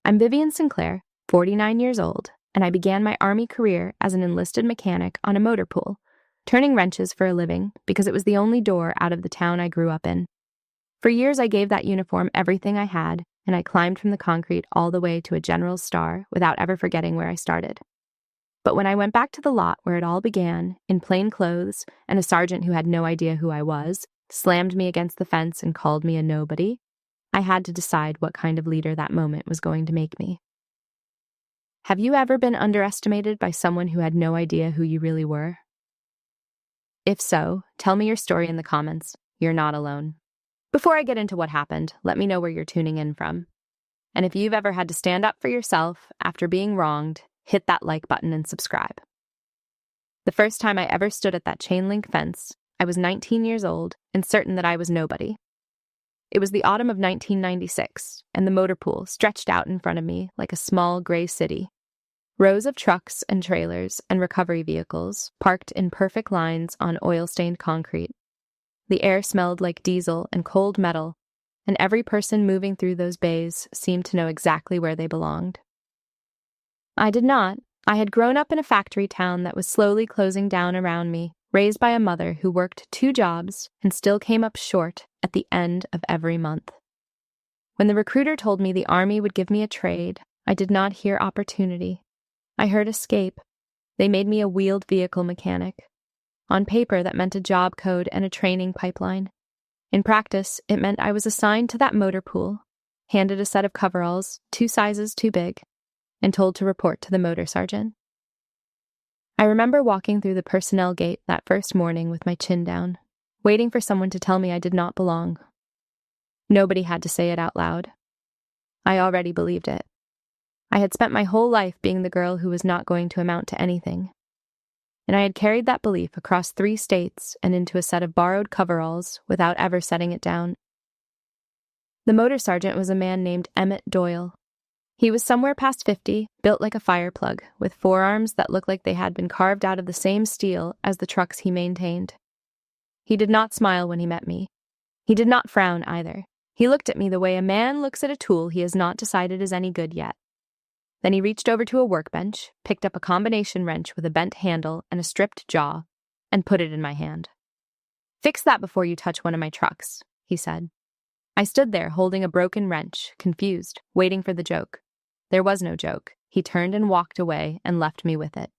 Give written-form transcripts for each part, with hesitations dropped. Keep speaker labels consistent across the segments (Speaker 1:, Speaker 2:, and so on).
Speaker 1: I'm Vivian Sinclair, 49 years old, and I began my Army career as an enlisted mechanic on a motor pool, turning wrenches for a living because it was the only door out of the town I grew up in. For years, I gave that uniform everything I had, and I climbed from the concrete all the way to a general's star without ever forgetting where I started. But when I went back to the lot where it all began, in plain clothes, and a sergeant who had no idea who I was slammed me against the fence and called me a nobody, I had to decide what kind of leader that moment was going to make me. Have you ever been underestimated by someone who had no idea who you really were? If so, tell me your story in the comments. You're not alone. Before I get into what happened, let me know where you're tuning in from. And if you've ever had to stand up for yourself after being wronged, hit that like button and subscribe. The first time I ever stood at that chain link fence, I was 19 years old and certain that I was nobody. It was the autumn of 1996, and the motor pool stretched out in front of me like a small gray city. Rows of trucks and trailers and recovery vehicles parked in perfect lines on oil-stained concrete. The air smelled like diesel and cold metal, and every person moving through those bays seemed to know exactly where they belonged. I did not. I had grown up in a factory town that was slowly closing down around me, raised by a mother who worked 2 jobs and still came up short at the end of every month. When the recruiter told me the Army would give me a trade, I did not hear opportunity. I heard escape. They made me a wheeled vehicle mechanic. On paper, that meant a job code and a training pipeline. In practice, it meant I was assigned to that motor pool, handed a set of coveralls, 2 sizes too big, and told to report to the motor sergeant. I remember walking through the personnel gate that first morning with my chin down, waiting for someone to tell me I did not belong. Nobody had to say it out loud. I already believed it. I had spent my whole life being the girl who was not going to amount to anything. And I had carried that belief across 3 states and into a set of borrowed coveralls without ever setting it down. The motor sergeant was a man named Emmett Doyle. He was somewhere past 50, built like a fire plug, with forearms that looked like they had been carved out of the same steel as the trucks he maintained. He did not smile when he met me. He did not frown either. He looked at me the way a man looks at a tool he has not decided is any good yet. Then he reached over to a workbench, picked up a combination wrench with a bent handle and a stripped jaw, and put it in my hand. "Fix that before you touch one of my trucks," he said. I stood there holding a broken wrench, confused, waiting for the joke. There was no joke. He turned and walked away and left me with it.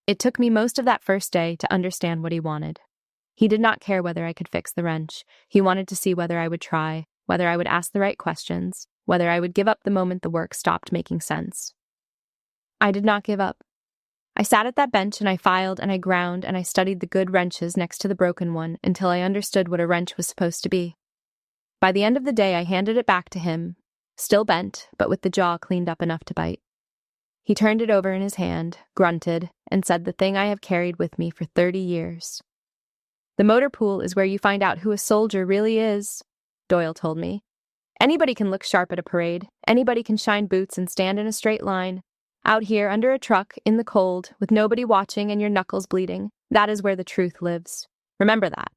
Speaker 1: It took me most of that first day to understand what he wanted. He did not care whether I could fix the wrench. He wanted to see whether I would try, whether I would ask the right questions, whether I would give up the moment the work stopped making sense. I did not give up. I sat at that bench and I filed and I ground and I studied the good wrenches next to the broken one until I understood what a wrench was supposed to be. By the end of the day, I handed it back to him, still bent, but with the jaw cleaned up enough to bite. He turned it over in his hand, grunted, and said the thing I have carried with me for 30 years. "The motor pool is where you find out who a soldier really is," Doyle told me. "Anybody can look sharp at a parade. Anybody can shine boots and stand in a straight line. Out here, under a truck, in the cold, with nobody watching and your knuckles bleeding, that is where the truth lives. Remember that."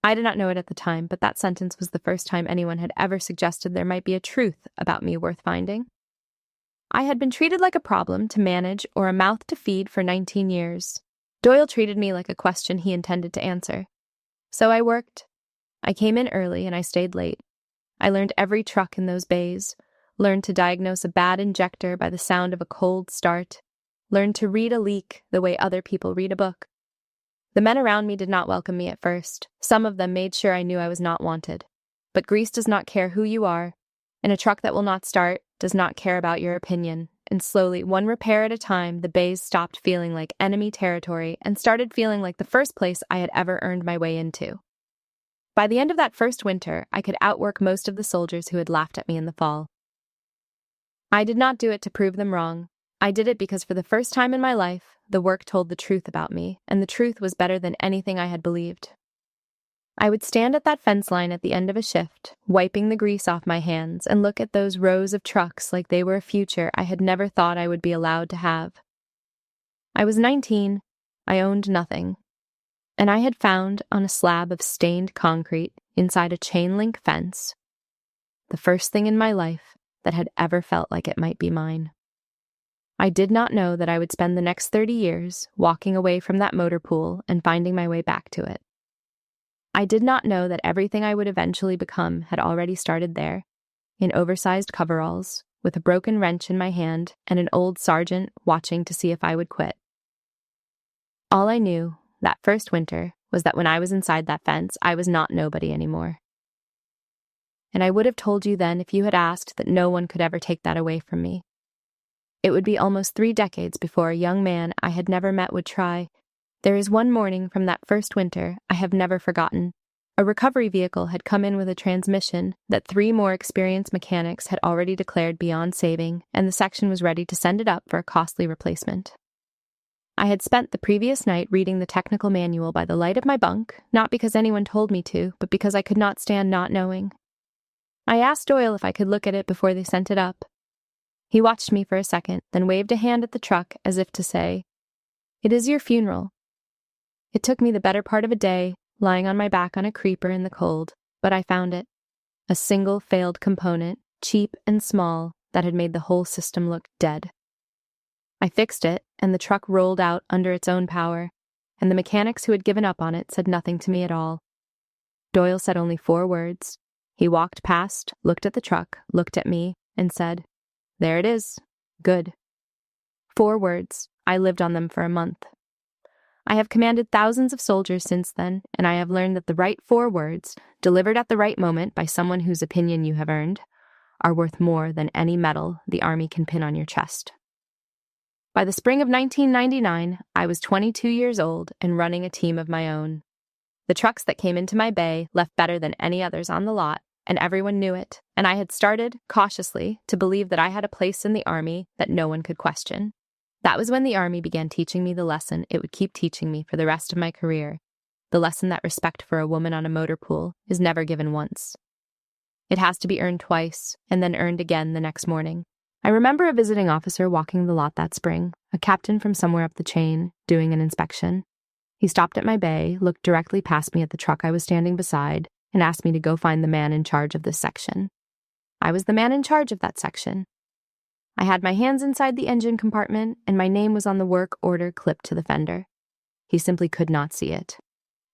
Speaker 1: I did not know it at the time, but that sentence was the first time anyone had ever suggested there might be a truth about me worth finding. I had been treated like a problem to manage or a mouth to feed for 19 years. Doyle treated me like a question he intended to answer. So I worked. I came in early and I stayed late. I learned every truck in those bays, learned to diagnose a bad injector by the sound of a cold start, learned to read a leak the way other people read a book. The men around me did not welcome me at first. Some of them made sure I knew I was not wanted. But grease does not care who you are, and a truck that will not start does not care about your opinion. And slowly, one repair at a time, the bays stopped feeling like enemy territory and started feeling like the first place I had ever earned my way into. By the end of that first winter, I could outwork most of the soldiers who had laughed at me in the fall. I did not do it to prove them wrong. I did it because for the first time in my life, the work told the truth about me, and the truth was better than anything I had believed. I would stand at that fence line at the end of a shift, wiping the grease off my hands, and look at those rows of trucks like they were a future I had never thought I would be allowed to have. I was 19, I owned nothing, and I had found on a slab of stained concrete inside a chain link fence the first thing in my life that had ever felt like it might be mine. I did not know that I would spend the next 30 years walking away from that motor pool and finding my way back to it. I did not know that everything I would eventually become had already started there, in oversized coveralls, with a broken wrench in my hand and an old sergeant watching to see if I would quit. All I knew that first winter was that when I was inside that fence, I was not nobody anymore. And I would have told you then if you had asked that no one could ever take that away from me. It would be almost 3 decades before a young man I had never met would try. There is one morning from that first winter I have never forgotten. A recovery vehicle had come in with a transmission that 3 more experienced mechanics had already declared beyond saving, and the section was ready to send it up for a costly replacement. I had spent the previous night reading the technical manual by the light of my bunk, not because anyone told me to, but because I could not stand not knowing. I asked Doyle if I could look at it before they sent it up. He watched me for a second, then waved a hand at the truck as if to say, "It is your funeral." It took me the better part of a day, lying on my back on a creeper in the cold, but I found it. A single failed component, cheap and small, that had made the whole system look dead. I fixed it, and the truck rolled out under its own power, and the mechanics who had given up on it said nothing to me at all. Doyle said only 4 words. He walked past, looked at the truck, looked at me, and said, "There it is. Good." 4 words. I lived on them for a month. I have commanded thousands of soldiers since then, and I have learned that the right 4 words, delivered at the right moment by someone whose opinion you have earned, are worth more than any medal the Army can pin on your chest. By the spring of 1999, I was 22 years old and running a team of my own. The trucks that came into my bay left better than any others on the lot, and everyone knew it, and I had started, cautiously, to believe that I had a place in the Army that no one could question. That was when the Army began teaching me the lesson it would keep teaching me for the rest of my career, the lesson that respect for a woman on a motor pool is never given once. It has to be earned twice, and then earned again the next morning. I remember a visiting officer walking the lot that spring, a captain from somewhere up the chain, doing an inspection. He stopped at my bay, looked directly past me at the truck I was standing beside, and asked me to go find the man in charge of this section. I was the man in charge of that section. I had my hands inside the engine compartment, and my name was on the work order clipped to the fender. He simply could not see it.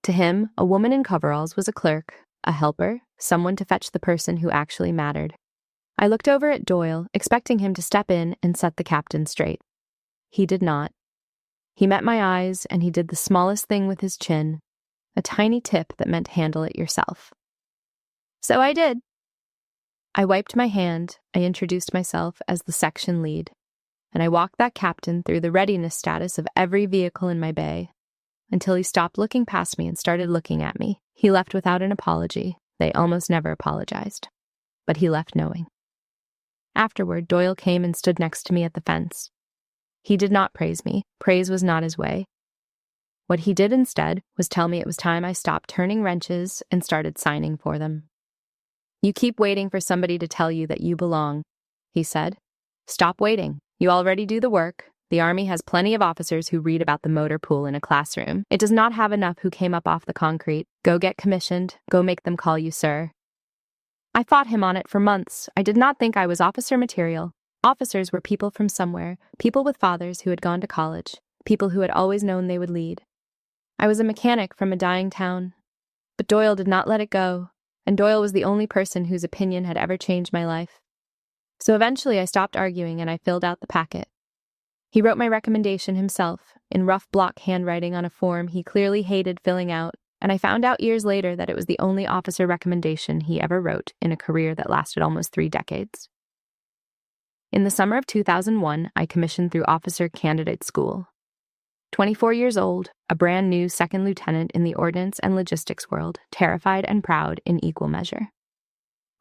Speaker 1: To him, a woman in coveralls was a clerk, a helper, someone to fetch the person who actually mattered. I looked over at Doyle, expecting him to step in and set the captain straight. He did not. He met my eyes, and he did the smallest thing with his chin, a tiny tip that meant handle it yourself. So I did. I wiped my hand, I introduced myself as the section lead, and I walked that captain through the readiness status of every vehicle in my bay, until he stopped looking past me and started looking at me. He left without an apology. They almost never apologized. But he left knowing. Afterward, Doyle came and stood next to me at the fence. He did not praise me. Praise was not his way. What he did instead was tell me it was time I stopped turning wrenches and started signing for them. "You keep waiting for somebody to tell you that you belong," he said. "Stop waiting. You already do the work. The Army has plenty of officers who read about the motor pool in a classroom. It does not have enough who came up off the concrete. Go get commissioned. Go make them call you sir." I fought him on it for months. I did not think I was officer material. Officers were people from somewhere, people with fathers who had gone to college, people who had always known they would lead. I was a mechanic from a dying town. But Doyle did not let it go, and Doyle was the only person whose opinion had ever changed my life. So eventually I stopped arguing and I filled out the packet. He wrote my recommendation himself, in rough block handwriting on a form he clearly hated filling out, and I found out years later that it was the only officer recommendation he ever wrote in a career that lasted almost 3 decades. In the summer of 2001, I commissioned through Officer Candidate School. 24 years old, a brand new second lieutenant in the ordnance and logistics world, terrified and proud in equal measure.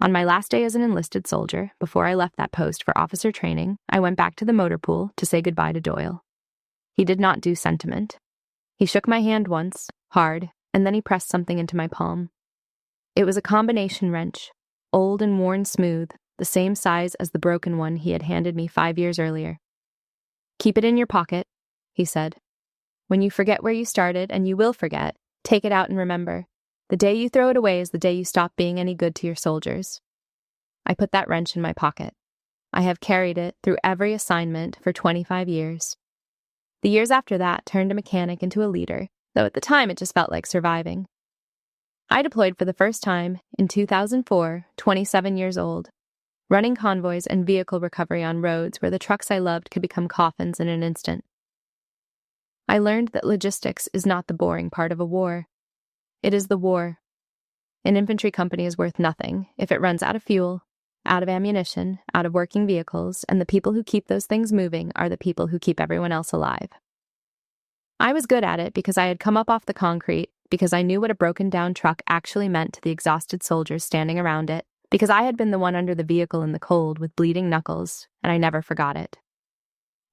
Speaker 1: On my last day as an enlisted soldier, before I left that post for officer training, I went back to the motor pool to say goodbye to Doyle. He did not do sentiment. He shook my hand once, hard, and then he pressed something into my palm. It was a combination wrench, old and worn smooth, the same size as the broken one he had handed me 5 years earlier. "Keep it in your pocket," he said. "When you forget where you started, and you will forget, take it out and remember. The day you throw it away is the day you stop being any good to your soldiers." I put that wrench in my pocket. I have carried it through every assignment for 25 years. The years after that turned a mechanic into a leader, though at the time it just felt like surviving. I deployed for the first time in 2004, 27 years old, running convoys and vehicle recovery on roads where the trucks I loved could become coffins in an instant. I learned that logistics is not the boring part of a war. It is the war. An infantry company is worth nothing if it runs out of fuel, out of ammunition, out of working vehicles, and the people who keep those things moving are the people who keep everyone else alive. I was good at it because I had come up off the concrete, because I knew what a broken-down truck actually meant to the exhausted soldiers standing around it, because I had been the one under the vehicle in the cold with bleeding knuckles, and I never forgot it.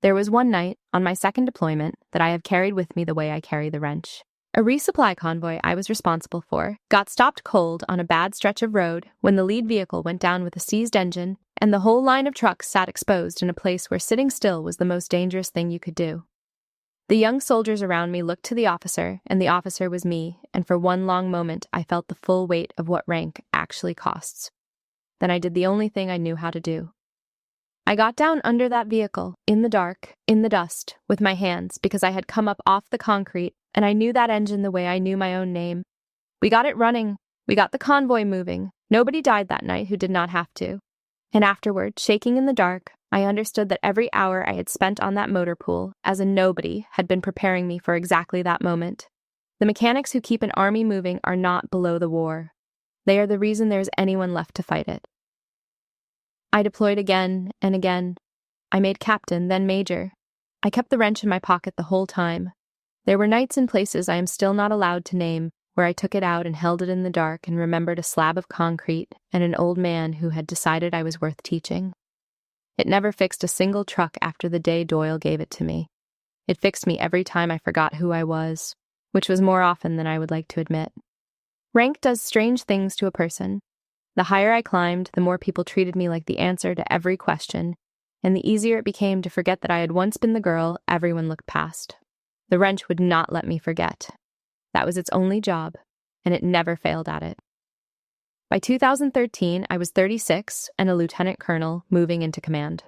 Speaker 1: There was one night, on my second deployment, that I have carried with me the way I carry the wrench. A resupply convoy I was responsible for got stopped cold on a bad stretch of road when the lead vehicle went down with a seized engine, and the whole line of trucks sat exposed in a place where sitting still was the most dangerous thing you could do. The young soldiers around me looked to the officer, and the officer was me, and for one long moment I felt the full weight of what rank actually costs. Then I did the only thing I knew how to do. I got down under that vehicle, in the dark, in the dust, with my hands, because I had come up off the concrete, and I knew that engine the way I knew my own name. We got it running. We got the convoy moving. Nobody died that night who did not have to. And afterward, shaking in the dark, I understood that every hour I had spent on that motor pool, as a nobody, had been preparing me for exactly that moment. The mechanics who keep an army moving are not below the war. They are the reason there is anyone left to fight it. I deployed again and again. I made captain, then major. I kept the wrench in my pocket the whole time. There were nights and places I am still not allowed to name, where I took it out and held it in the dark and remembered a slab of concrete and an old man who had decided I was worth teaching. It never fixed a single truck after the day Doyle gave it to me. It fixed me every time I forgot who I was, which was more often than I would like to admit. Rank does strange things to a person. The higher I climbed, the more people treated me like the answer to every question, and the easier it became to forget that I had once been the girl everyone looked past. The wrench would not let me forget. That was its only job, and it never failed at it. By 2013, I was 36 and a lieutenant colonel moving into command.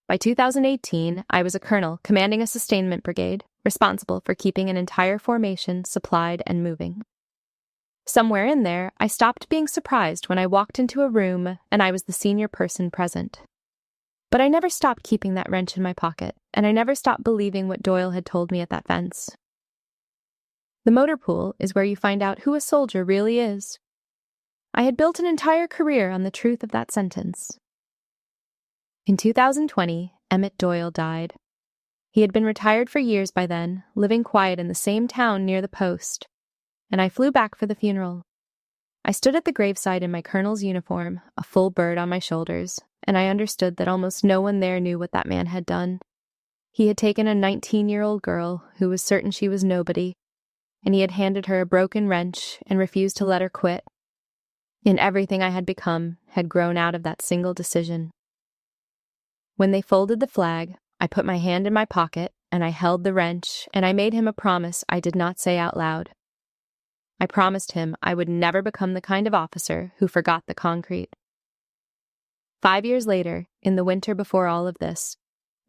Speaker 1: By 2018, I was a colonel commanding a sustainment brigade, responsible for keeping an entire formation supplied and moving. Somewhere in there, I stopped being surprised when I walked into a room and I was the senior person present. But I never stopped keeping that wrench in my pocket, and I never stopped believing what Doyle had told me at that fence. The motor pool is where you find out who a soldier really is. I had built an entire career on the truth of that sentence. In 2020, Emmett Doyle died. He had been retired for years by then, living quiet in the same town near the post, and I flew back for the funeral. I stood at the graveside in my colonel's uniform, a full bird on my shoulders, and I understood that almost no one there knew what that man had done. He had taken a 19-year-old girl who was certain she was nobody, and he had handed her a broken wrench and refused to let her quit. And everything I had become had grown out of that single decision. When they folded the flag, I put my hand in my pocket, and I held the wrench, and I made him a promise I did not say out loud. I promised him I would never become the kind of officer who forgot the concrete. 5 years later, in the winter before all of this,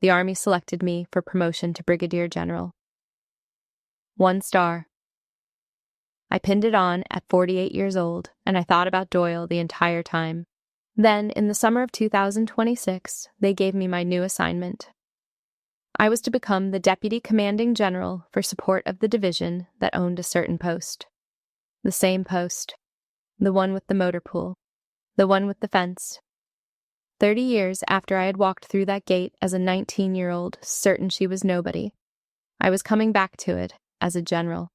Speaker 1: the Army selected me for promotion to Brigadier General. 1 star. I pinned it on at 48 years old, and I thought about Doyle the entire time. Then, in the summer of 2026, they gave me my new assignment. I was to become the Deputy Commanding General for support of the division that owned a certain post. The same post. The one with the motor pool. The one with the fence. 30 years after I had walked through that gate as a 19-year-old, certain she was nobody, I was coming back to it as a general.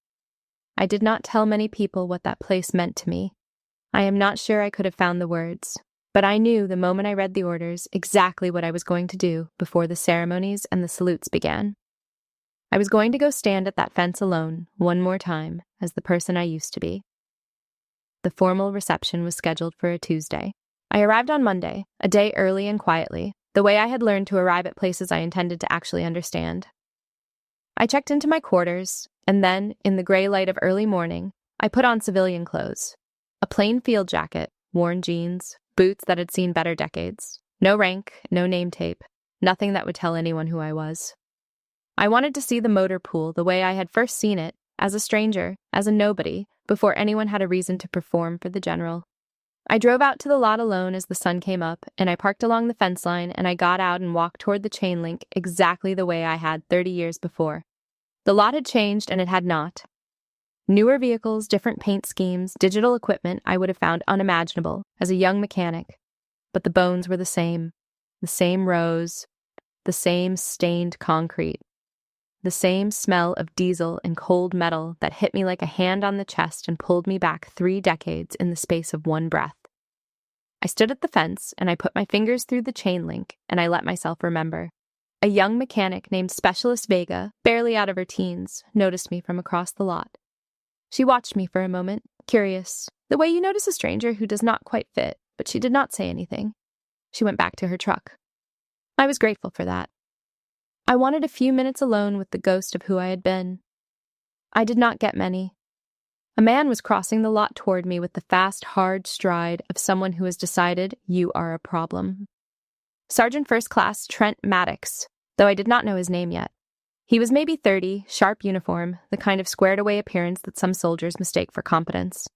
Speaker 1: I did not tell many people what that place meant to me. I am not sure I could have found the words, but I knew the moment I read the orders exactly what I was going to do before the ceremonies and the salutes began. I was going to go stand at that fence alone, one more time, as the person I used to be. The formal reception was scheduled for a Tuesday. I arrived on Monday, a day early and quietly, the way I had learned to arrive at places I intended to actually understand. I checked into my quarters, and then, in the gray light of early morning, I put on civilian clothes. A plain field jacket, worn jeans, boots that had seen better decades, No rank, no name tape, nothing that would tell anyone who I was. I wanted to see the motor pool the way I had first seen it, as a stranger, as a nobody, before anyone had a reason to perform for the general. I drove out to the lot alone as the sun came up, and I parked along the fence line, and I got out and walked toward the chain link exactly the way I had 30 years before. The lot had changed, and it had not. Newer vehicles, different paint schemes, digital equipment I would have found unimaginable as a young mechanic. But the bones were the same rows, the same stained concrete, the same smell of diesel and cold metal that hit me like a hand on the chest and pulled me back 3 decades in the space of one breath. I stood at the fence, and I put my fingers through the chain link, and I let myself remember. A young mechanic named Specialist Vega, barely out of her teens, noticed me from across the lot. She watched me for a moment, curious, the way you notice a stranger who does not quite fit, but she did not say anything. She went back to her truck. I was grateful for that. I wanted a few minutes alone with the ghost of who I had been. I did not get many. A man was crossing the lot toward me with the fast, hard stride of someone who has decided you are a problem. Sergeant First Class Trent Maddox, though I did not know his name yet. He was maybe 30, sharp uniform, the kind of squared-away appearance that some soldiers mistake for competence.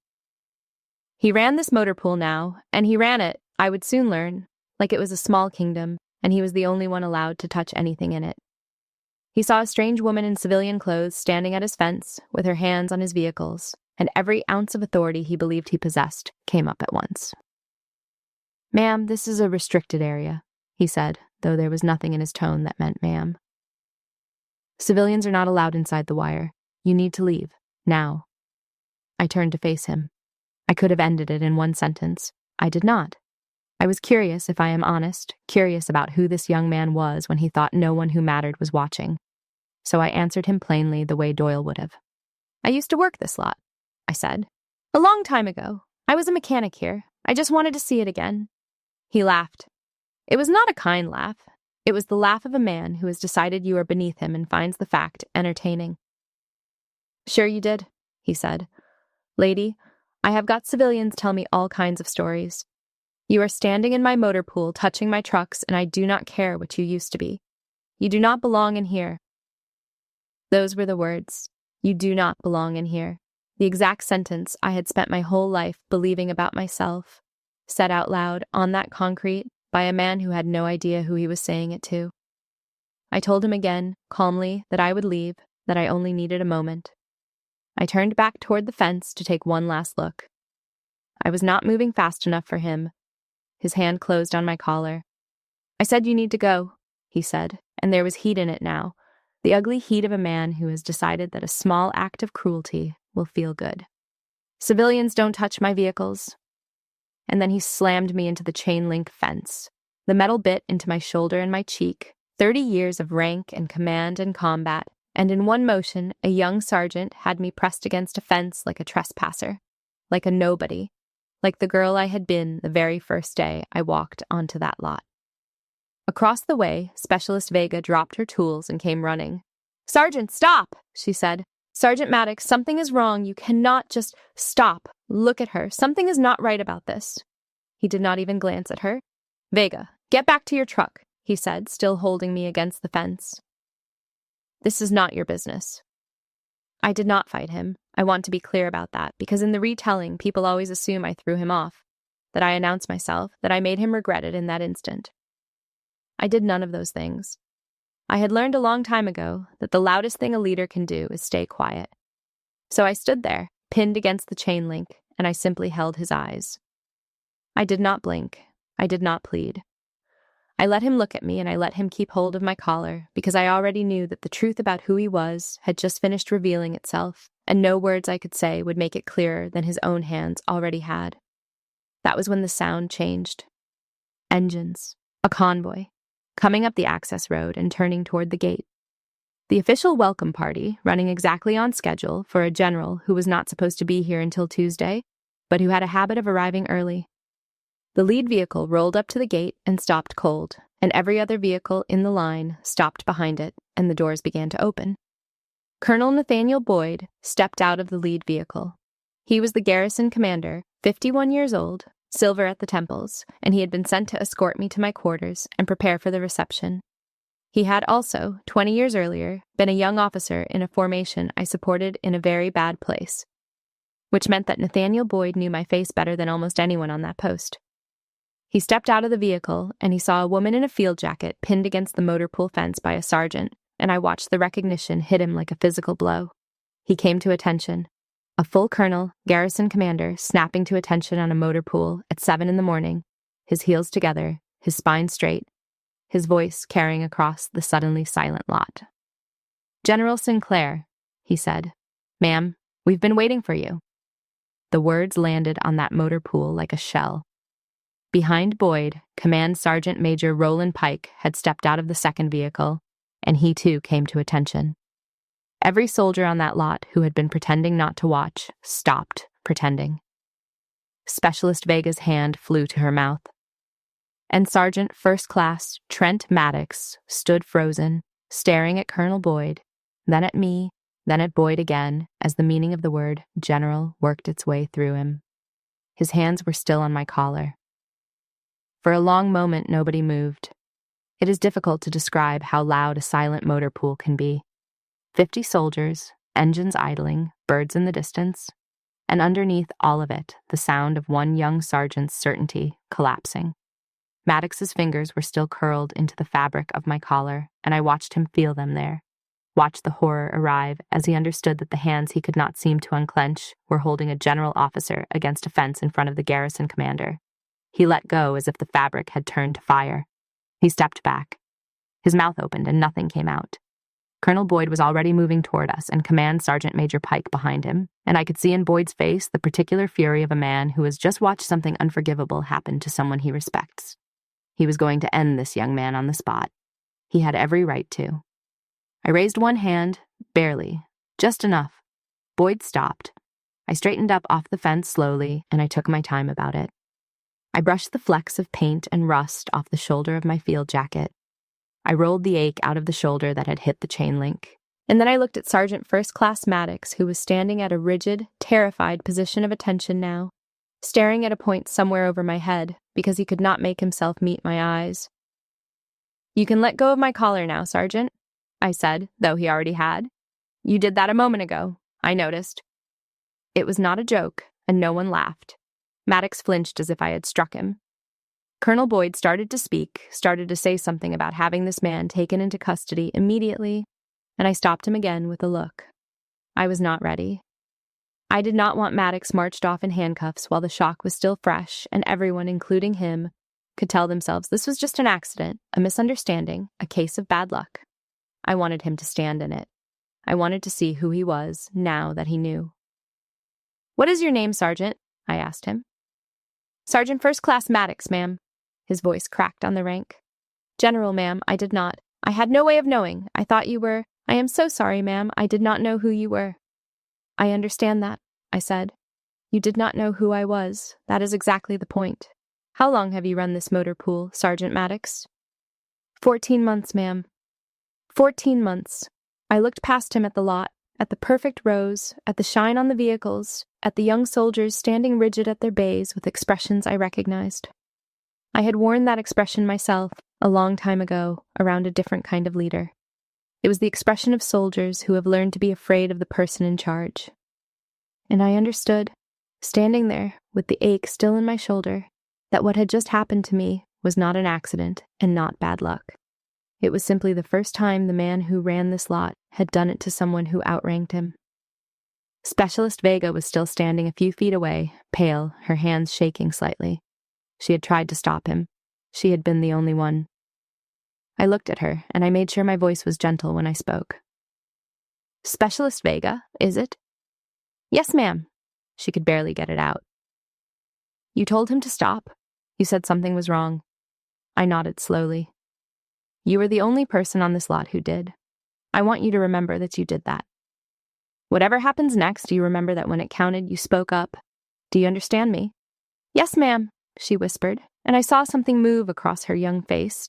Speaker 1: He ran this motor pool now, and he ran it, I would soon learn, like it was a small kingdom, and he was the only one allowed to touch anything in it. He saw a strange woman in civilian clothes standing at his fence, with her hands on his vehicles, and every ounce of authority he believed he possessed came up at once. "Ma'am, this is a restricted area," he said, though there was nothing in his tone that meant ma'am. "Civilians are not allowed inside the wire. You need to leave, now." I turned to face him. I could have ended it in one sentence. I did not. I was curious, if I am honest, curious about who this young man was when he thought no one who mattered was watching. So I answered him plainly the way Doyle would have. "I used to work this lot," I said. "A long time ago. I was a mechanic here. I just wanted to see it again." He laughed. It was not a kind laugh. It was the laugh of a man who has decided you are beneath him and finds the fact entertaining. "Sure you did," he said. "Lady, I have got civilians tell me all kinds of stories. You are standing in my motor pool, touching my trucks, and I do not care what you used to be. You do not belong in here." Those were the words. You do not belong in here. The exact sentence I had spent my whole life believing about myself, said out loud on that concrete by a man who had no idea who he was saying it to. I told him again, calmly, that I would leave, that I only needed a moment. I turned back toward the fence to take one last look. I was not moving fast enough for him. His hand closed on my collar. "I said you need to go," he said, and there was heat in it now, the ugly heat of a man who has decided that a small act of cruelty will feel good. "Civilians don't touch my vehicles." And then he slammed me into the chain-link fence, the metal bit into my shoulder and my cheek, 30 years of rank and command and combat, and in one motion, a young sergeant had me pressed against a fence like a trespasser, like a nobody, like the girl I had been the very first day I walked onto that lot. Across the way, Specialist Vega dropped her tools and came running. "Sergeant, stop!" she said. "Sergeant Maddox, something is wrong. You cannot just stop. Look at her. Something is not right about this." He did not even glance at her. "Vega, get back to your truck," he said, still holding me against the fence. "This is not your business." I did not fight him. I want to be clear about that, because in the retelling, people always assume I threw him off, that I announced myself, that I made him regret it in that instant. I did none of those things. I had learned a long time ago that the loudest thing a leader can do is stay quiet. So I stood there, pinned against the chain link, and I simply held his eyes. I did not blink. I did not plead. I let him look at me, and I let him keep hold of my collar, because I already knew that the truth about who he was had just finished revealing itself, and no words I could say would make it clearer than his own hands already had. That was when the sound changed. Engines. A convoy. Coming up the access road and turning toward the gate. The official welcome party, running exactly on schedule for a general who was not supposed to be here until Tuesday, but who had a habit of arriving early. The lead vehicle rolled up to the gate and stopped cold, and every other vehicle in the line stopped behind it, and the doors began to open. Colonel Nathaniel Boyd stepped out of the lead vehicle. He was the garrison commander, 51 years old, silver at the temples, and he had been sent to escort me to my quarters and prepare for the reception. He had also, 20 years earlier, been a young officer in a formation I supported in a very bad place, which meant that Nathaniel Boyd knew my face better than almost anyone on that post. He stepped out of the vehicle, and he saw a woman in a field jacket pinned against the motor pool fence by a sergeant, and I watched the recognition hit him like a physical blow. He came to attention. A full colonel, garrison commander, snapping to attention on a motor pool at 7 a.m, his heels together, his spine straight, his voice carrying across the suddenly silent lot. "General Sinclair," he said. "Ma'am, we've been waiting for you." The words landed on that motor pool like a shell. Behind Boyd, Command Sergeant Major Roland Pike had stepped out of the second vehicle, and he too came to attention. Every soldier on that lot who had been pretending not to watch stopped pretending. Specialist Vega's hand flew to her mouth. And Sergeant First Class Trent Maddox stood frozen, staring at Colonel Boyd, then at me, then at Boyd again, as the meaning of the word general worked its way through him. His hands were still on my collar. For a long moment, nobody moved. It is difficult to describe how loud a silent motor pool can be. 50 soldiers, engines idling, birds in the distance, and underneath all of it, the sound of one young sergeant's certainty collapsing. Maddox's fingers were still curled into the fabric of my collar, and I watched him feel them there, watched the horror arrive as he understood that the hands he could not seem to unclench were holding a general officer against a fence in front of the garrison commander. He let go as if the fabric had turned to fire. He stepped back. His mouth opened and nothing came out. Colonel Boyd was already moving toward us, and Command Sergeant Major Pike behind him, and I could see in Boyd's face the particular fury of a man who has just watched something unforgivable happen to someone he respects. He was going to end this young man on the spot. He had every right to. I raised one hand, barely, just enough. Boyd stopped. I straightened up off the fence slowly, and I took my time about it. I brushed the flecks of paint and rust off the shoulder of my field jacket. I rolled the ache out of the shoulder that had hit the chain link. And then I looked at Sergeant First Class Maddox, who was standing at a rigid, terrified position of attention now, staring at a point somewhere over my head, because he could not make himself meet my eyes. "You can let go of my collar now, Sergeant," I said, though he already had. "You did that a moment ago, I noticed." It was not a joke, and no one laughed. Maddox flinched as if I had struck him. Colonel Boyd started to speak, started to say something about having this man taken into custody immediately, and I stopped him again with a look. I was not ready. I did not want Maddox marched off in handcuffs while the shock was still fresh, and everyone, including him, could tell themselves this was just an accident, a misunderstanding, a case of bad luck. I wanted him to stand in it. I wanted to see who he was, now that he knew. "What is your name, Sergeant?" I asked him. "Sergeant First Class Maddox, ma'am." His voice cracked on the rank. "General, ma'am, I did not. I had no way of knowing. I thought you were. I am so sorry, ma'am. I did not know who you were." "I understand that," I said. "You did not know who I was. That is exactly the point. How long have you run this motor pool, Sergeant Maddox?" 14 months, ma'am." 14 months. I looked past him at the lot, at the perfect rows, at the shine on the vehicles, at the young soldiers standing rigid at their bays with expressions I recognized. I had worn that expression myself, a long time ago, around a different kind of leader. It was the expression of soldiers who have learned to be afraid of the person in charge. And I understood, standing there, with the ache still in my shoulder, that what had just happened to me was not an accident and not bad luck. It was simply the first time the man who ran this lot had done it to someone who outranked him. Specialist Vega was still standing a few feet away, pale, her hands shaking slightly. She had tried to stop him. She had been the only one. I looked at her, and I made sure my voice was gentle when I spoke. "Specialist Vega, is it?" "Yes, ma'am." She could barely get it out. "You told him to stop. You said something was wrong." I nodded slowly. "You were the only person on this lot who did. I want you to remember that you did that. Whatever happens next, you remember that when it counted, you spoke up. Do you understand me?" "Yes, ma'am," she whispered, and I saw something move across her young face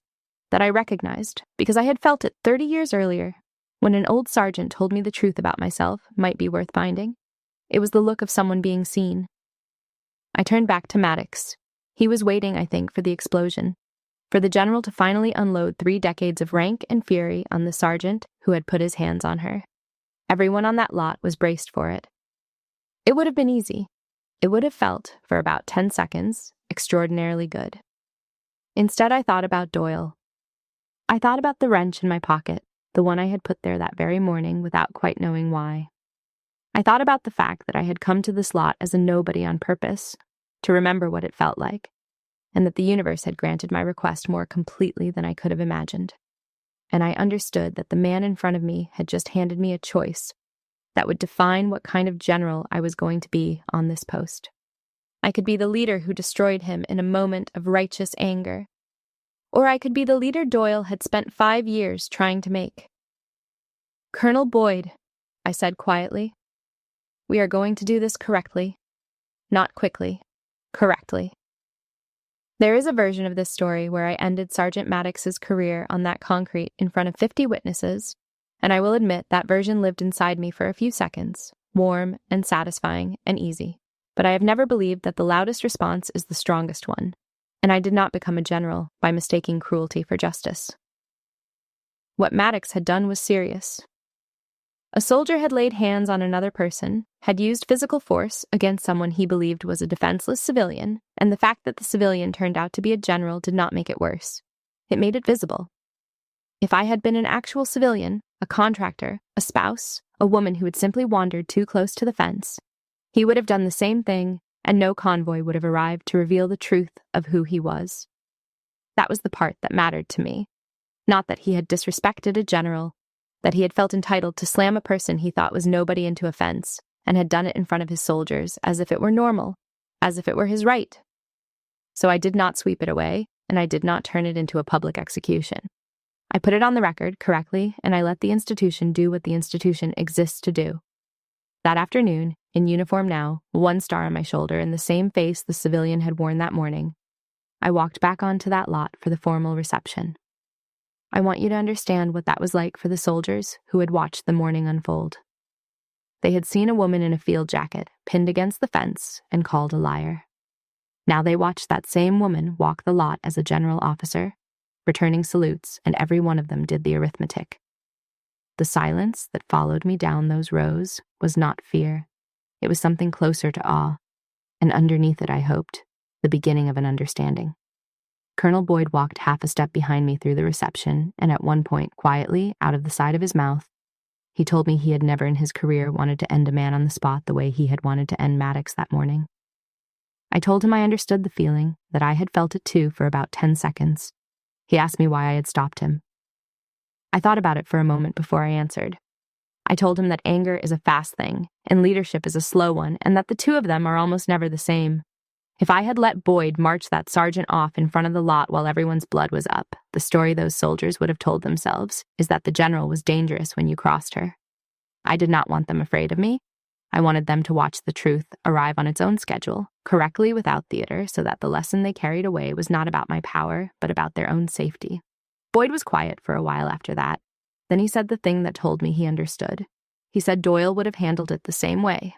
Speaker 1: that I recognized because I had felt it 30 years earlier, when an old sergeant told me the truth about myself might be worth finding. It was the look of someone being seen. I turned back to Maddox. He was waiting, I think, for the explosion, for the general to finally unload 3 decades of rank and fury on the sergeant who had put his hands on her. Everyone on that lot was braced for it. It would have been easy. It would have felt, for about 10 seconds, extraordinarily good. Instead, I thought about Doyle. I thought about the wrench in my pocket, the one I had put there that very morning without quite knowing why. I thought about the fact that I had come to this lot as a nobody on purpose, to remember what it felt like, and that the universe had granted my request more completely than I could have imagined. And I understood that the man in front of me had just handed me a choice that would define what kind of general I was going to be on this post. I could be the leader who destroyed him in a moment of righteous anger, or I could be the leader Doyle had spent 5 years trying to make. "Colonel Boyd," I said quietly, "we are going to do this correctly. Not quickly, correctly." There is a version of this story where I ended Sergeant Maddox's career on that concrete in front of 50 witnesses, and I will admit that version lived inside me for a few seconds, warm and satisfying and easy. But I have never believed that the loudest response is the strongest one, and I did not become a general by mistaking cruelty for justice. What Maddox had done was serious. A soldier had laid hands on another person, had used physical force against someone he believed was a defenseless civilian, and the fact that the civilian turned out to be a general did not make it worse. It made it visible. If I had been an actual civilian, a contractor, a spouse, a woman who had simply wandered too close to the fence, he would have done the same thing, and no convoy would have arrived to reveal the truth of who he was. That was the part that mattered to me. Not that he had disrespected a general, that he had felt entitled to slam a person he thought was nobody into a fence, and had done it in front of his soldiers as if it were normal, as if it were his right. So I did not sweep it away, and I did not turn it into a public execution. I put it on the record correctly, and I let the institution do what the institution exists to do. That afternoon, in uniform now, 1 star on my shoulder and the same face the civilian had worn that morning, I walked back onto that lot for the formal reception. I want you to understand what that was like for the soldiers who had watched the morning unfold. They had seen a woman in a field jacket pinned against the fence and called a liar. Now they watched that same woman walk the lot as a general officer, returning salutes, and every one of them did the arithmetic. The silence that followed me down those rows was not fear. It was something closer to awe, and underneath it, I hoped, the beginning of an understanding. Colonel Boyd walked half a step behind me through the reception, and at one point, quietly, out of the side of his mouth, he told me he had never in his career wanted to end a man on the spot the way he had wanted to end Maddox that morning. I told him I understood the feeling, that I had felt it too for about 10 seconds. He asked me why I had stopped him. I thought about it for a moment before I answered. I told him that anger is a fast thing, and leadership is a slow one, and that the two of them are almost never the same. If I had let Boyd march that sergeant off in front of the lot while everyone's blood was up, the story those soldiers would have told themselves is that the general was dangerous when you crossed her. I did not want them afraid of me. I wanted them to watch the truth arrive on its own schedule, correctly without theater, so that the lesson they carried away was not about my power, but about their own safety. Boyd was quiet for a while after that. Then he said the thing that told me he understood. He said Doyle would have handled it the same way.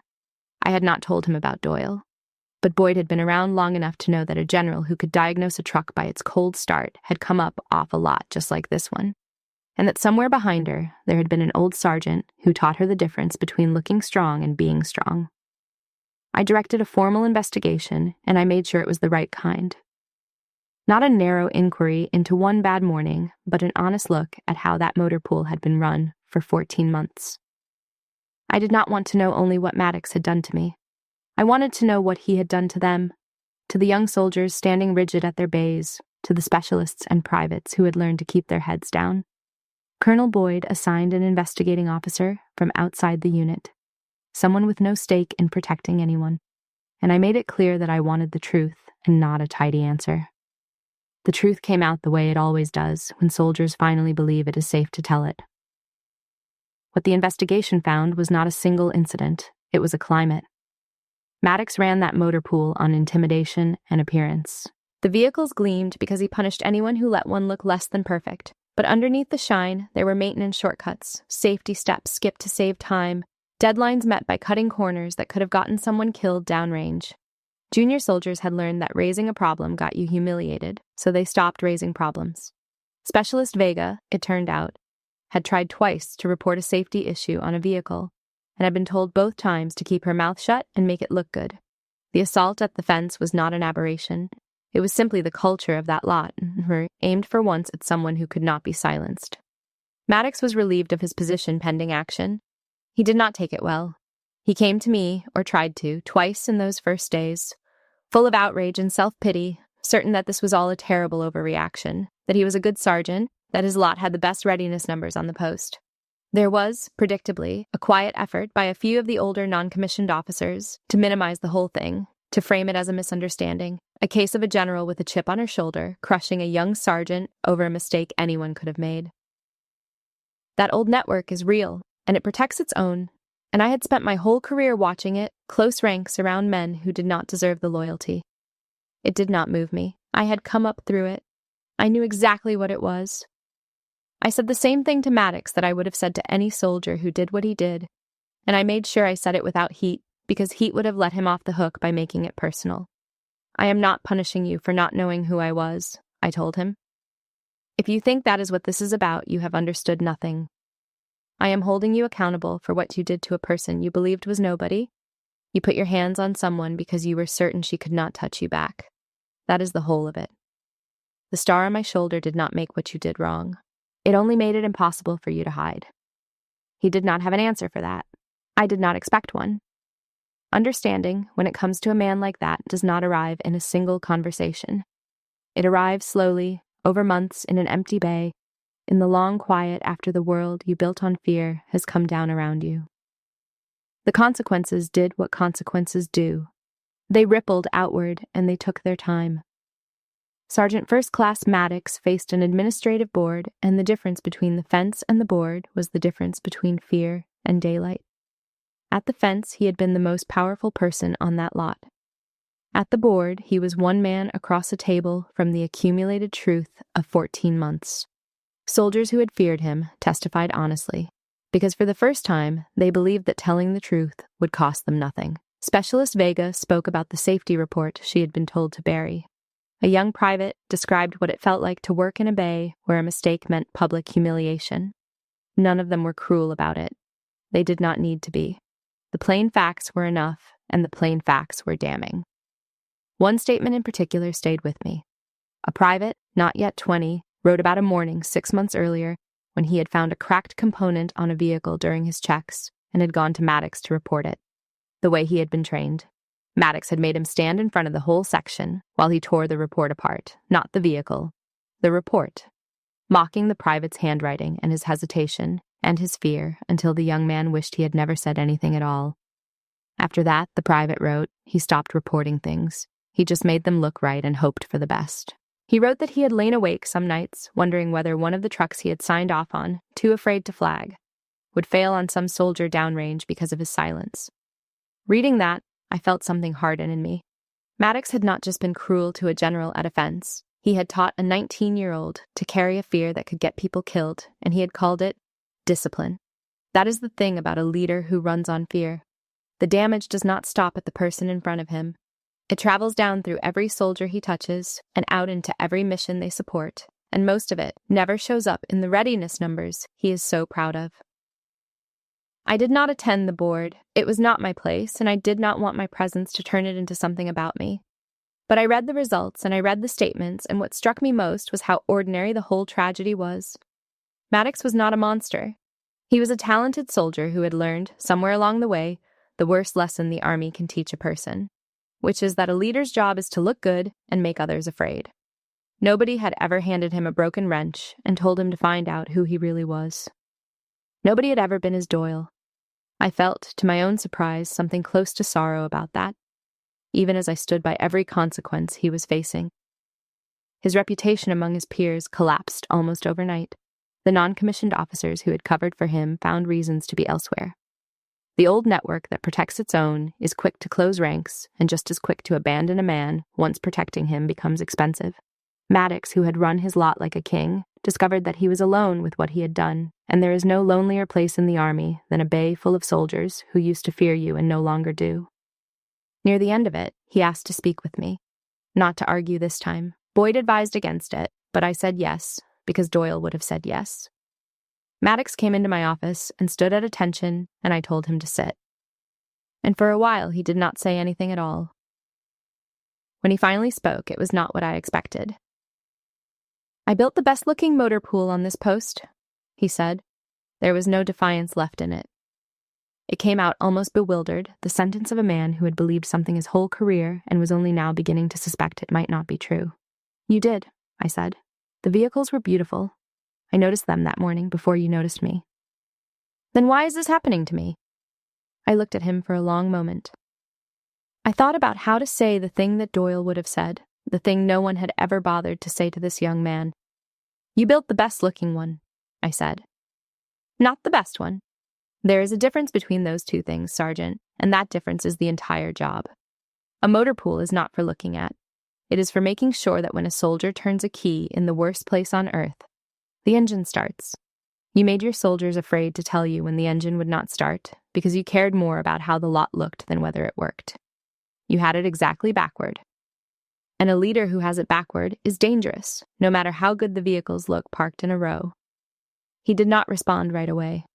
Speaker 1: I had not told him about Doyle. But Boyd had been around long enough to know that a general who could diagnose a truck by its cold start had come up off a lot just like this one, and that somewhere behind her there had been an old sergeant who taught her the difference between looking strong and being strong. I directed a formal investigation, and I made sure it was the right kind. Not a narrow inquiry into one bad morning, but an honest look at how that motor pool had been run for 14 months. I did not want to know only what Maddox had done to me. I wanted to know what he had done to them, to the young soldiers standing rigid at their bays, to the specialists and privates who had learned to keep their heads down. Colonel Boyd assigned an investigating officer from outside the unit, someone with no stake in protecting anyone, and I made it clear that I wanted the truth and not a tidy answer. The truth came out the way it always does when soldiers finally believe it is safe to tell it. What the investigation found was not a single incident, it was a climate. Maddox ran that motor pool on intimidation and appearance. The vehicles gleamed because he punished anyone who let one look less than perfect, but underneath the shine, there were maintenance shortcuts, safety steps skipped to save time, deadlines met by cutting corners that could have gotten someone killed downrange. Junior soldiers had learned that raising a problem got you humiliated, so they stopped raising problems. Specialist Vega, it turned out, had tried twice to report a safety issue on a vehicle, and had been told both times to keep her mouth shut and make it look good. The assault at the fence was not an aberration. It was simply the culture of that lot, aimed for once at someone who could not be silenced. Maddox was relieved of his position pending action. He did not take it well. He came to me, or tried to, twice in those first days, full of outrage and self-pity, certain that this was all a terrible overreaction, that he was a good sergeant, that his lot had the best readiness numbers on the post. There was, predictably, a quiet effort by a few of the older non-commissioned officers to minimize the whole thing, to frame it as a misunderstanding, a case of a general with a chip on her shoulder crushing a young sergeant over a mistake anyone could have made. That old network is real, and it protects its own, and I had spent my whole career watching it, close ranks around men who did not deserve the loyalty. It did not move me. I had come up through it. I knew exactly what it was. I said the same thing to Maddox that I would have said to any soldier who did what he did, and I made sure I said it without heat, because heat would have let him off the hook by making it personal. I am not punishing you for not knowing who I was, I told him. If you think that is what this is about, you have understood nothing. I am holding you accountable for what you did to a person you believed was nobody. You put your hands on someone because you were certain she could not touch you back. That is the whole of it. The star on my shoulder did not make what you did wrong. It only made it impossible for you to hide. He did not have an answer for that. I did not expect one. Understanding, when it comes to a man like that, does not arrive in a single conversation. It arrives slowly, over months in an empty bay, in the long quiet after the world you built on fear has come down around you. The consequences did what consequences do. They rippled outward, and they took their time. Sergeant First Class Maddox faced an administrative board, and the difference between the fence and the board was the difference between fear and daylight. At the fence, he had been the most powerful person on that lot. At the board, he was one man across a table from the accumulated truth of 14 months. Soldiers who had feared him testified honestly, because for the first time, they believed that telling the truth would cost them nothing. Specialist Vega spoke about the safety report she had been told to bury. A young private described what it felt like to work in a bay where a mistake meant public humiliation. None of them were cruel about it. They did not need to be. The plain facts were enough, and the plain facts were damning. One statement in particular stayed with me. A private, not yet 20, wrote about a morning 6 months earlier when he had found a cracked component on a vehicle during his checks and had gone to Maddox to report it. The way he had been trained. Maddox had made him stand in front of the whole section while he tore the report apart, not the vehicle. The report. Mocking the private's handwriting and his hesitation and his fear until the young man wished he had never said anything at all. After that, the private wrote, he stopped reporting things. He just made them look right and hoped for the best. He wrote that he had lain awake some nights, wondering whether one of the trucks he had signed off on, too afraid to flag, would fail on some soldier downrange because of his silence. Reading that, I felt something harden in me. Maddox had not just been cruel to a general at a fence. He had taught a 19-year-old to carry a fear that could get people killed, and he had called it discipline. That is the thing about a leader who runs on fear. The damage does not stop at the person in front of him. It travels down through every soldier he touches and out into every mission they support, and most of it never shows up in the readiness numbers he is so proud of. I did not attend the board. It was not my place, and I did not want my presence to turn it into something about me. But I read the results, and I read the statements, and what struck me most was how ordinary the whole tragedy was. Maddox was not a monster. He was a talented soldier who had learned, somewhere along the way, the worst lesson the army can teach a person, which is that a leader's job is to look good and make others afraid. Nobody had ever handed him a broken wrench and told him to find out who he really was. Nobody had ever been his Doyle. I felt, to my own surprise, something close to sorrow about that, even as I stood by every consequence he was facing. His reputation among his peers collapsed almost overnight. The non-commissioned officers who had covered for him found reasons to be elsewhere. The old network that protects its own is quick to close ranks and just as quick to abandon a man once protecting him becomes expensive. Maddox, who had run his lot like a king, discovered that he was alone with what he had done, and there is no lonelier place in the army than a bay full of soldiers who used to fear you and no longer do. Near the end of it, He asked to speak with me. Not to argue this time. Boyd advised against it, but I said yes, because Doyle would have said yes. Maddox came into my office and stood at attention, and I told him to sit. And for a while he did not say anything at all. When he finally spoke, it was not what I expected. "I built the best-looking motor pool on this post," he said. There was no defiance left in it. It came out almost bewildered, the sentence of a man who had believed something his whole career and was only now beginning to suspect it might not be true. "You did," I said. "The vehicles were beautiful. I noticed them that morning before you noticed me." "Then why is this happening to me?" I looked at him for a long moment. I thought about how to say the thing that Doyle would have said, the thing no one had ever bothered to say to this young man. "You built the best-looking one," I said. "Not the best one. There is a difference between those two things, Sergeant, and that difference is the entire job. A motor pool is not for looking at. It is for making sure that when a soldier turns a key in the worst place on earth, the engine starts. You made your soldiers afraid to tell you when the engine would not start, because you cared more about how the lot looked than whether it worked. You had it exactly backward. And a leader who has it backward is dangerous, no matter how good the vehicles look parked in a row." He did not respond right away,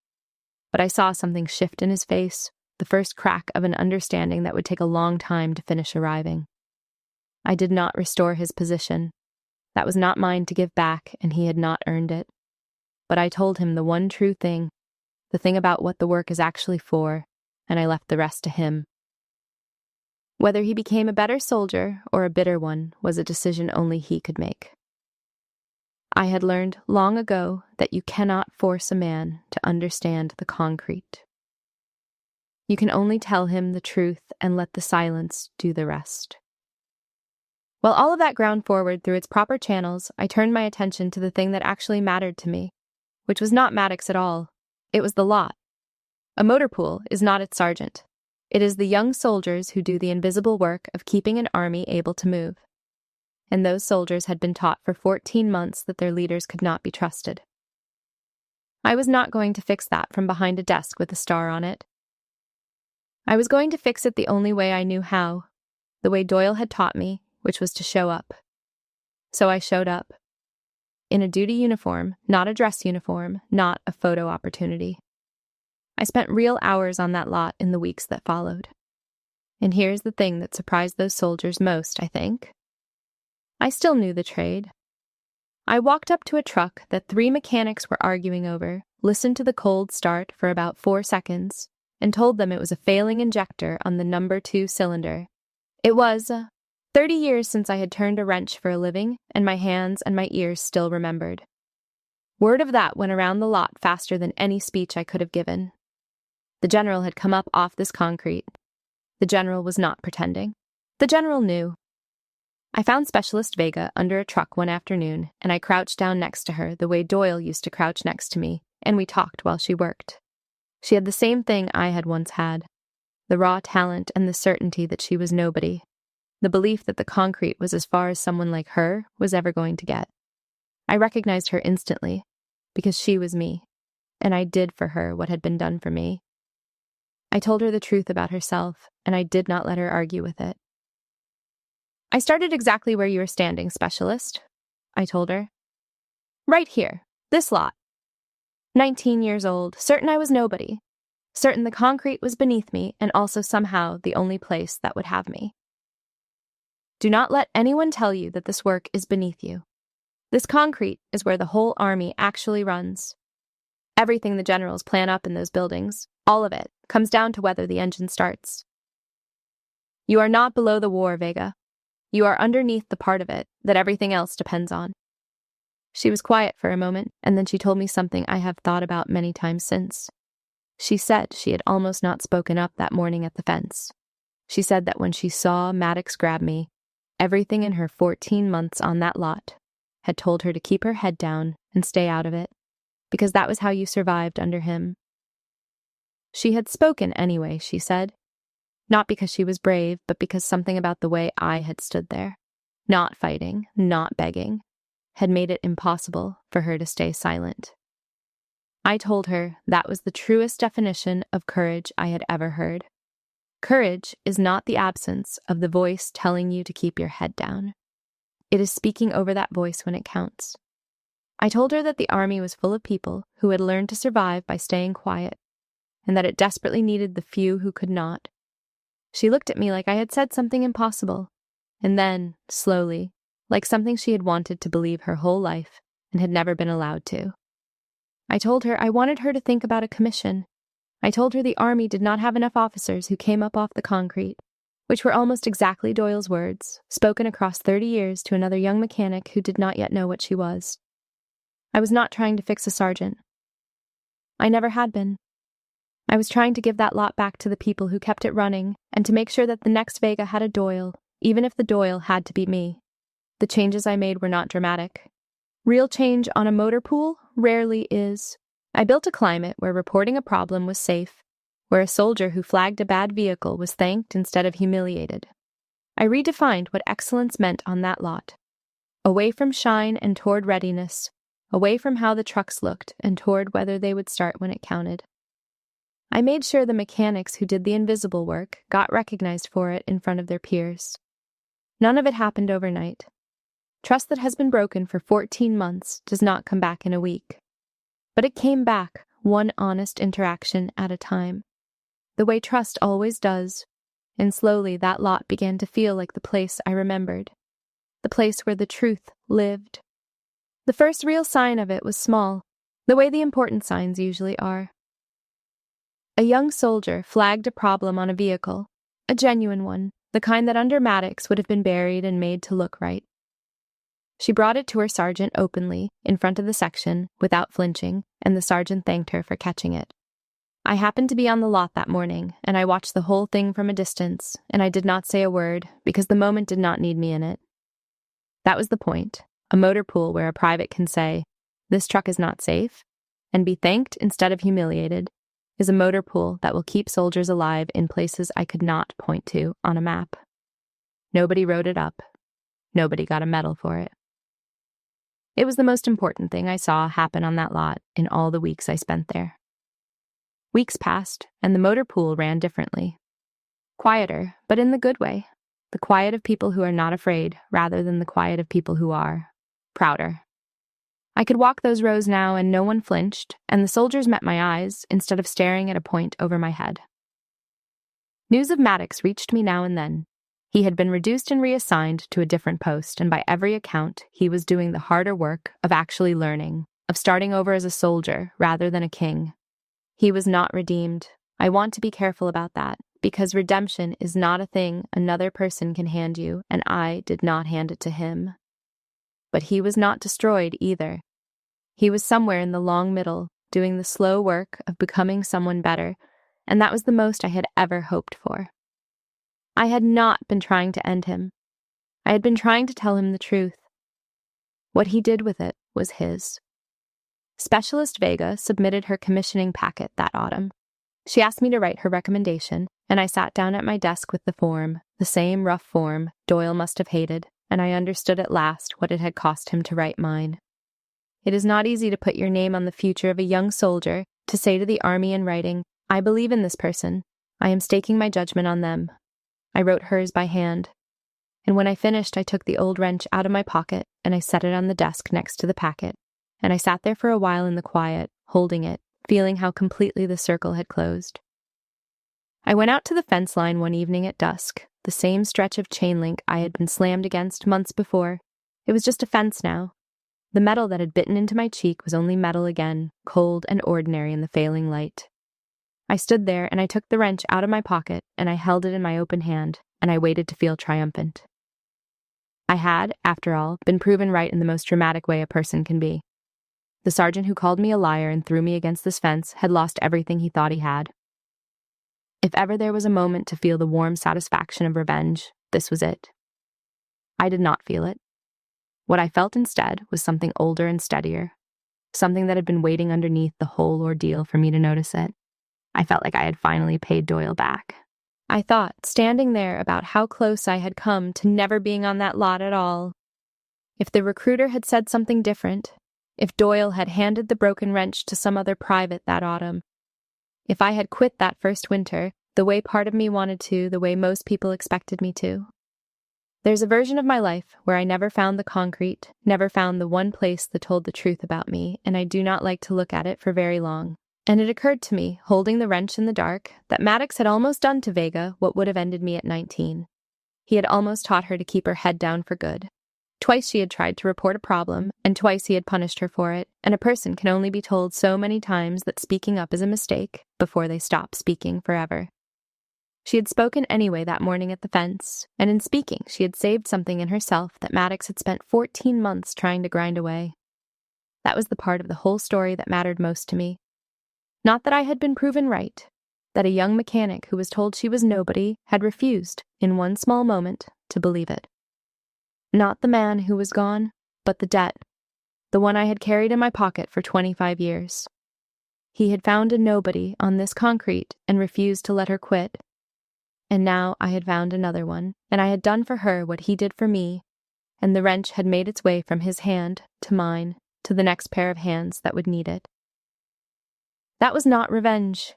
Speaker 1: but I saw something shift in his face, the first crack of an understanding that would take a long time to finish arriving. I did not restore his position. That was not mine to give back, and he had not earned it. But I told him the one true thing, the thing about what the work is actually for, and I left the rest to him. Whether he became a better soldier or a bitter one was a decision only he could make. I had learned long ago that you cannot force a man to understand the concrete. You can only tell him the truth and let the silence do the rest. While all of that ground forward through its proper channels, I turned my attention to the thing that actually mattered to me, which was not Maddox at all. It was the lot. A motor pool is not its sergeant. It is the young soldiers who do the invisible work of keeping an army able to move. And those soldiers had been taught for 14 months that their leaders could not be trusted. I was not going to fix that from behind a desk with a star on it. I was going to fix it the only way I knew how, the way Doyle had taught me, which was to show up. So I showed up. In a duty uniform, not a dress uniform, not a photo opportunity. I spent real hours on that lot in the weeks that followed. And here's the thing that surprised those soldiers most, I think. I still knew the trade. I walked up to a truck that 3 mechanics were arguing over, listened to the cold start for about 4 seconds, and told them it was a failing injector on the number 2 cylinder. It was 30 years since I had turned a wrench for a living, and my hands and my ears still remembered. Word of that went around the lot faster than any speech I could have given. The general had come up off this concrete. The general was not pretending. The general knew. I found Specialist Vega under a truck one afternoon, and I crouched down next to her the way Doyle used to crouch next to me, and we talked while she worked. She had the same thing I had once had, the raw talent and the certainty that she was nobody, the belief that the concrete was as far as someone like her was ever going to get. I recognized her instantly, because she was me, and I did for her what had been done for me. I told her the truth about herself, and I did not let her argue with it. "I started exactly where you were standing, Specialist," I told her. "Right here, this lot. 19 years old, certain I was nobody, certain the concrete was beneath me and also somehow the only place that would have me. Do not let anyone tell you that this work is beneath you. This concrete is where the whole army actually runs. Everything the generals plan up in those buildings, all of it, comes down to whether the engine starts. You are not below the war, Vega. You are underneath the part of it that everything else depends on." She was quiet for a moment, and then she told me something I have thought about many times since. She said she had almost not spoken up that morning at the fence. She said that when she saw Maddox grab me, everything in her 14 months on that lot had told her to keep her head down and stay out of it, because that was how you survived under him. She had spoken anyway, she said. Not because she was brave, but because something about the way I had stood there, not fighting, not begging, had made it impossible for her to stay silent. I told her that was the truest definition of courage I had ever heard. Courage is not the absence of the voice telling you to keep your head down. It is speaking over that voice when it counts. I told her that the army was full of people who had learned to survive by staying quiet, and that it desperately needed the few who could not. She looked at me like I had said something impossible, and then, slowly, like something she had wanted to believe her whole life and had never been allowed to. I told her I wanted her to think about a commission. I told her the army did not have enough officers who came up off the concrete, which were almost exactly Doyle's words, spoken across 30 years to another young mechanic who did not yet know what she was. I was not trying to fix a sergeant. I never had been. I was trying to give that lot back to the people who kept it running and to make sure that the next Vega had a Doyle, even if the Doyle had to be me. The changes I made were not dramatic. Real change on a motor pool rarely is. I built a climate where reporting a problem was safe, where a soldier who flagged a bad vehicle was thanked instead of humiliated. I redefined what excellence meant on that lot. Away from shine and toward readiness, away from how the trucks looked and toward whether they would start when it counted. I made sure the mechanics who did the invisible work got recognized for it in front of their peers. None of it happened overnight. Trust that has been broken for 14 months does not come back in a week. But it came back, one honest interaction at a time. The way trust always does, and slowly that lot began to feel like the place I remembered. The place where the truth lived. The first real sign of it was small, the way the important signs usually are. A young soldier flagged a problem on a vehicle, a genuine one, the kind that under Maddox would have been buried and made to look right. She brought it to her sergeant openly, in front of the section, without flinching, and the sergeant thanked her for catching it. I happened to be on the lot that morning, and I watched the whole thing from a distance, and I did not say a word, because the moment did not need me in it. That was the point, a motor pool where a private can say, "This truck is not safe," and be thanked instead of humiliated, is a motor pool that will keep soldiers alive in places I could not point to on a map. Nobody wrote it up. Nobody got a medal for it. It was the most important thing I saw happen on that lot in all the weeks I spent there. Weeks passed, and the motor pool ran differently. Quieter, but in the good way. The quiet of people who are not afraid, rather than the quiet of people who are. Prouder. I could walk those rows now and no one flinched, and the soldiers met my eyes instead of staring at a point over my head. News of Maddox reached me now and then. He had been reduced and reassigned to a different post, and by every account, he was doing the harder work of actually learning, of starting over as a soldier rather than a king. He was not redeemed. I want to be careful about that, because redemption is not a thing another person can hand you, and I did not hand it to him. But he was not destroyed either. He was somewhere in the long middle, doing the slow work of becoming someone better, and that was the most I had ever hoped for. I had not been trying to end him. I had been trying to tell him the truth. What he did with it was his. Specialist Vega submitted her commissioning packet that autumn. She asked me to write her recommendation, and I sat down at my desk with the form, the same rough form Doyle must have hated, and I understood at last what it had cost him to write mine. It is not easy to put your name on the future of a young soldier, to say to the army in writing, "I believe in this person. I am staking my judgment on them." I wrote hers by hand, and when I finished I took the old wrench out of my pocket and I set it on the desk next to the packet, and I sat there for a while in the quiet, holding it, feeling how completely the circle had closed. I went out to the fence line one evening at dusk, the same stretch of chain link I had been slammed against months before. It was just a fence now. The metal that had bitten into my cheek was only metal again, cold and ordinary in the failing light. I stood there and I took the wrench out of my pocket and I held it in my open hand and I waited to feel triumphant. I had, after all, been proven right in the most dramatic way a person can be. The sergeant who called me a liar and threw me against this fence had lost everything he thought he had. If ever there was a moment to feel the warm satisfaction of revenge, this was it. I did not feel it. What I felt instead was something older and steadier, something that had been waiting underneath the whole ordeal for me to notice it. I felt like I had finally paid Doyle back. I thought, standing there, about how close I had come to never being on that lot at all. If the recruiter had said something different, if Doyle had handed the broken wrench to some other private that autumn, if I had quit that first winter, the way part of me wanted to, the way most people expected me to. There's a version of my life where I never found the concrete, never found the one place that told the truth about me, and I do not like to look at it for very long. And it occurred to me, holding the wrench in the dark, that Maddox had almost done to Vega what would have ended me at 19. He had almost taught her to keep her head down for good. Twice she had tried to report a problem, and twice he had punished her for it, and a person can only be told so many times that speaking up is a mistake before they stop speaking forever. She had spoken anyway that morning at the fence, and in speaking she had saved something in herself that Maddox had spent 14 months trying to grind away. That was the part of the whole story that mattered most to me. Not that I had been proven right, that a young mechanic who was told she was nobody had refused, in one small moment, to believe it. Not the man who was gone, but the debt, the one I had carried in my pocket for 25 years. He had found a nobody on this concrete and refused to let her quit. And now I had found another one, and I had done for her what he did for me, and the wrench had made its way from his hand to mine, to the next pair of hands that would need it. That was not revenge.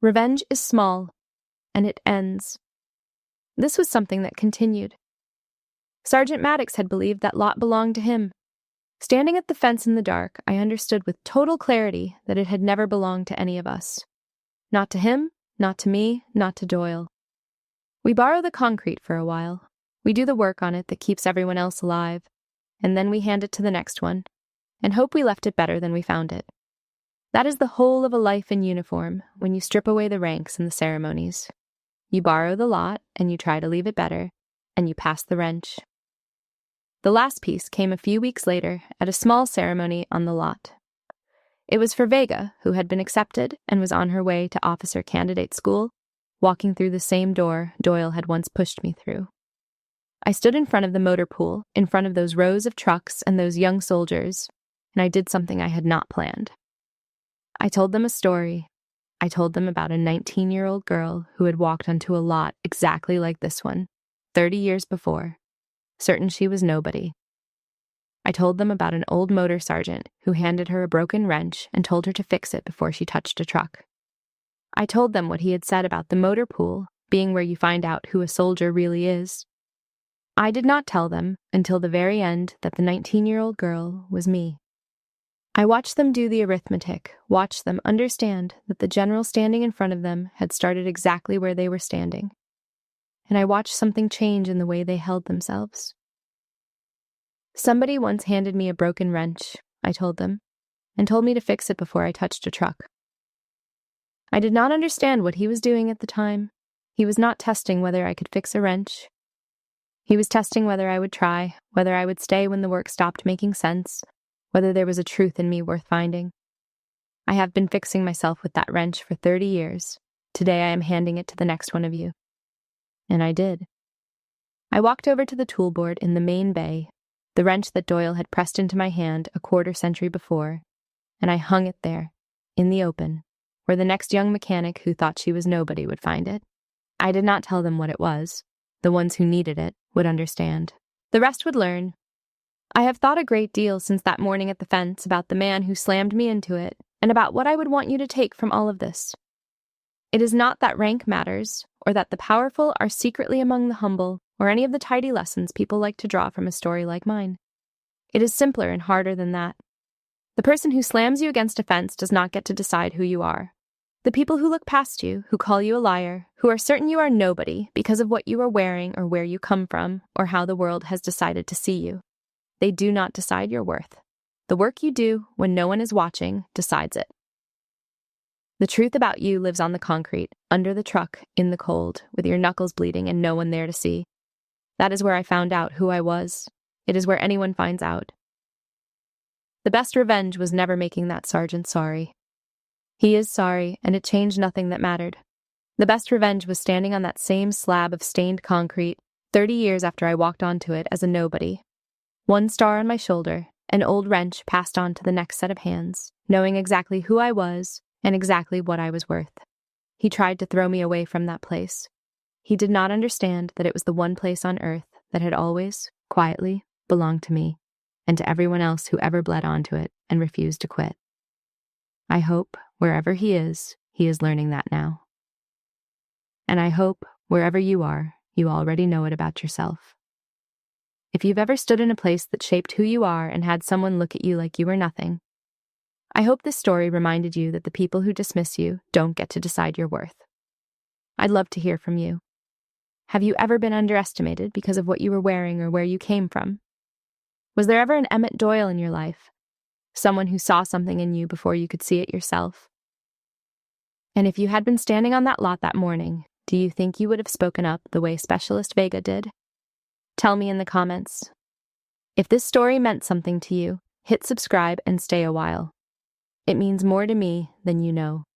Speaker 1: Revenge is small, and it ends. This was something that continued. Sergeant Maddox had believed that lot belonged to him. Standing at the fence in the dark, I understood with total clarity that it had never belonged to any of us. Not to him, not to me, not to Doyle. We borrow the concrete for a while. We do the work on it that keeps everyone else alive, and then we hand it to the next one, and hope we left it better than we found it. That is the whole of a life in uniform when you strip away the ranks and the ceremonies. You borrow the lot, and you try to leave it better, and you pass the wrench. The last piece came a few weeks later at a small ceremony on the lot. It was for Vega, who had been accepted and was on her way to officer candidate school, walking through the same door Doyle had once pushed me through. I stood in front of the motor pool, in front of those rows of trucks and those young soldiers, and I did something I had not planned. I told them a story. I told them about a 19-year-old girl who had walked onto a lot exactly like this one, 30 years before, certain she was nobody. I told them about an old motor sergeant who handed her a broken wrench and told her to fix it before she touched a truck. I told them what he had said about the motor pool being where you find out who a soldier really is. I did not tell them, until the very end, that the 19-year-old girl was me. I watched them do the arithmetic, watched them understand that the general standing in front of them had started exactly where they were standing. And I watched something change in the way they held themselves. Somebody once handed me a broken wrench, I told them, and told me to fix it before I touched a truck. I did not understand what he was doing at the time. He was not testing whether I could fix a wrench. He was testing whether I would try, whether I would stay when the work stopped making sense, whether there was a truth in me worth finding. I have been fixing myself with that wrench for 30 years. Today I am handing it to the next one of you. And I did. I walked over to the toolboard in the main bay, the wrench that Doyle had pressed into my hand a quarter-century before, and I hung it there, in the open, where the next young mechanic who thought she was nobody would find it. I did not tell them what it was. The ones who needed it would understand. The rest would learn. I have thought a great deal since that morning at the fence about the man who slammed me into it, and about what I would want you to take from all of this. It is not that rank matters, or that the powerful are secretly among the humble, or any of the tidy lessons people like to draw from a story like mine. It is simpler and harder than that. The person who slams you against a fence does not get to decide who you are. The people who look past you, who call you a liar, who are certain you are nobody because of what you are wearing or where you come from, or how the world has decided to see you. They do not decide your worth. The work you do, when no one is watching, decides it. The truth about you lives on the concrete, under the truck, in the cold, with your knuckles bleeding and no one there to see. That is where I found out who I was. It is where anyone finds out. The best revenge was never making that sergeant sorry. He is sorry, and it changed nothing that mattered. The best revenge was standing on that same slab of stained concrete, 30 years after I walked onto it as a nobody. One star on my shoulder, an old wrench passed on to the next set of hands, knowing exactly who I was and exactly what I was worth. He tried to throw me away from that place. He did not understand that it was the one place on earth that had always, quietly, belonged to me, and to everyone else who ever bled onto it and refused to quit. I hope, wherever he is learning that now. And I hope, wherever you are, you already know it about yourself. If you've ever stood in a place that shaped who you are and had someone look at you like you were nothing, I hope this story reminded you that the people who dismiss you don't get to decide your worth. I'd love to hear from you. Have you ever been underestimated because of what you were wearing or where you came from? Was there ever an Emmett Doyle in your life? Someone who saw something in you before you could see it yourself? And if you had been standing on that lot that morning, do you think you would have spoken up the way Specialist Vega did? Tell me in the comments. If this story meant something to you, hit subscribe and stay a while. It means more to me than you know.